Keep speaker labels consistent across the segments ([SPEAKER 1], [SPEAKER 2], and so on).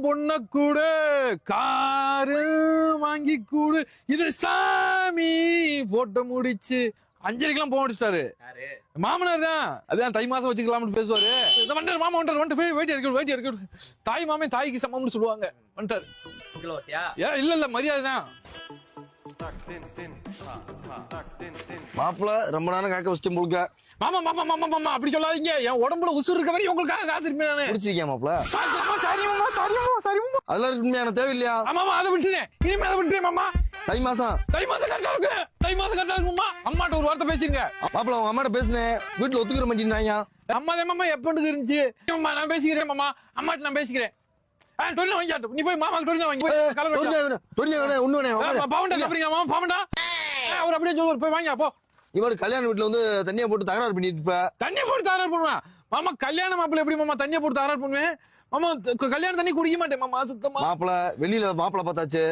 [SPEAKER 1] பொண்ண கூடு காரு வாங்கி கூடு இது சாமி போட்ட முடிச்சு 5:30 போக முடிச்சிட்டாரு. மாமனார் தான். அதான் தை மாசம் வச்சுக்கலாம்னு பேசுவாரு. வந்துட்டாரு மாமா, வந்துட்டாரு. வெயிட் இருக்கு தாய் மாமே தாய்க்கு சமம்னு சொல்லுவாங்க. வந்துட்டாரு. இல்ல மரியாதை தான்.
[SPEAKER 2] மாப்பிள்ள ரொம்ப நேரம் காக்க வச்சுட்டு முழுக்க.
[SPEAKER 1] மாமா மாமா மாமா மாமா அப்படி சொல்லாதீங்க. என் உடம்புல உசுறு இருக்க வரையும் உங்களுக்காக காத்திருப்பேன் நானு.
[SPEAKER 2] பிடிச்சிருக்கியா மாப்பிள்ள?
[SPEAKER 1] சரி மாமா.
[SPEAKER 2] அதெல்லாம் இருக்கு எனக்கு தேவையில்லையா?
[SPEAKER 1] ஆமாமா அதை விட்டுறேன். இனிமே அதை விட்டுறேன் மாமா.
[SPEAKER 2] தை மாசம்
[SPEAKER 1] கரெக்டா இருக்கு. தை மாசம் கரெக்டா இருக்கு மாமா. அம்மாட்ட ஒரு வார்த்தை பேசிருங்க.
[SPEAKER 2] மாப்பிள்ள உங்க அம்மாட்ட பேசுனேன், வீட்டுல ஒத்துக்கிற மாட்டேங்கிறாங்க.
[SPEAKER 1] அம்மா தான் மாமா எப்பண்டுக்கு இருந்துச்சு. நான் பேசிக்கிறேன் மாமா. அம்மாட்ட நான் பேசிக்கிறேன். நீ போய் மாமா வாங்கி அவர் அப்படியே சொல்லுவார். போய் வாங்க போ.
[SPEAKER 2] இவர் கல்யாண வீட்டுல வந்து தண்ணியை போட்டு தகராறு பண்ணிட்டு இருப்ப.
[SPEAKER 1] தண்ணியை போட்டு தகராறு பண்ணுவேன் மாமா. கல்யாண மாப்பிள்ள எப்படி மாமா தண்ணியை போட்டு தகராறு பண்ணுவேன் மாமா? கல்யாண தண்ணி குடிக்க மாட்டேன் மாமா சுத்தமா.
[SPEAKER 2] மாப்பிள்ள வெளியில மாப்பிள்ள பார்த்தாச்சு.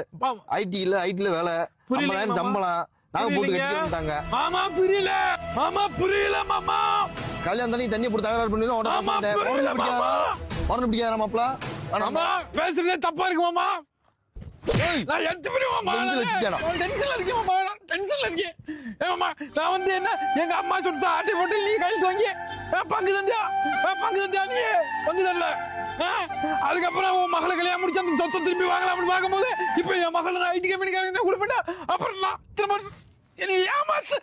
[SPEAKER 2] ஐடில வேலை, 50,000 சம்பளம். நாங்க போட்டு கட்டிட்டாங்க
[SPEAKER 1] மாமா. புரியல மாமா.
[SPEAKER 2] கல்யாண தண்ணி போட்டு தகராறு பண்ணி பிடிக்காத மாப்பிள்ள.
[SPEAKER 1] பேசுறதே தப்பா இருக்கு மாமா. நான் வந்து என்ன எங்க அம்மா சொத்து ஆட்டி போட்டு நீ கையில் வாங்கி பங்கு தந்தியா நீ பங்கு தரல. அதுக்கப்புறம் உன் மகளை கல்யாணம் முடிச்சு அந்த சொத்தை திரும்பி வாங்கலாம்னு பார்க்கும்போது இப்ப என் மகளை நான் ஐடி கம்பெனிக்காரங்க கொடுப்பேன். அப்புறம் நான் திரும்ப ஏமாத்து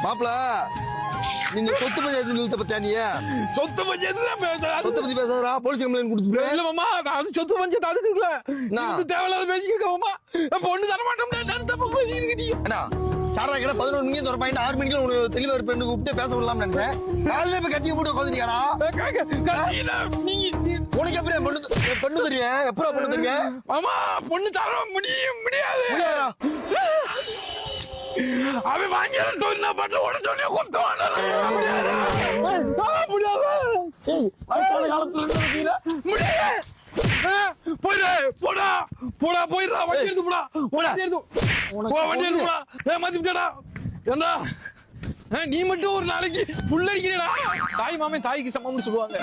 [SPEAKER 2] மாப்பிள நீங்க சொத்து பஞ்சாயத்து நிறுத்த பத்தியா? நீ
[SPEAKER 1] சொத்து பஞ்சாயத்து
[SPEAKER 2] பத்தி பேசுறா? போலீஸ் கம்ப்ளைண்ட் கொடுத்து
[SPEAKER 1] இல்ல மாமா. அது சொத்து பஞ்சாயத்து அதுக்கு இல்ல. தேவையில்லாத பேசிக்க மாமா. பொண்ணு தர மாட்டோம்.
[SPEAKER 2] சாரா கடை 11 மணிக்கு திறப்பாங்க. 6 மணிக்கு உனக்கு தெளிவா இருப்பேன்னு கூப்பிட்டு பேச விடலாம்னு நினைச்சேன். காலையில போய் கட்டி போட்டு உட்காந்துருக்கியாடா? உனக்கு எப்படி பொண்ணு தெரியும்? எப்படா பொண்ணு தெரியும்?
[SPEAKER 1] மாமா பொண்ணு தர முடியாது. அவன் வாங்கி பாட்டு உடனே கொடுத்து நீ மட்டும் ஒரு நாளைக்கு புல் அடிக்கிறா. தாய் மாமே தாய்க்கு சமம்னு சொல்லுவாங்க.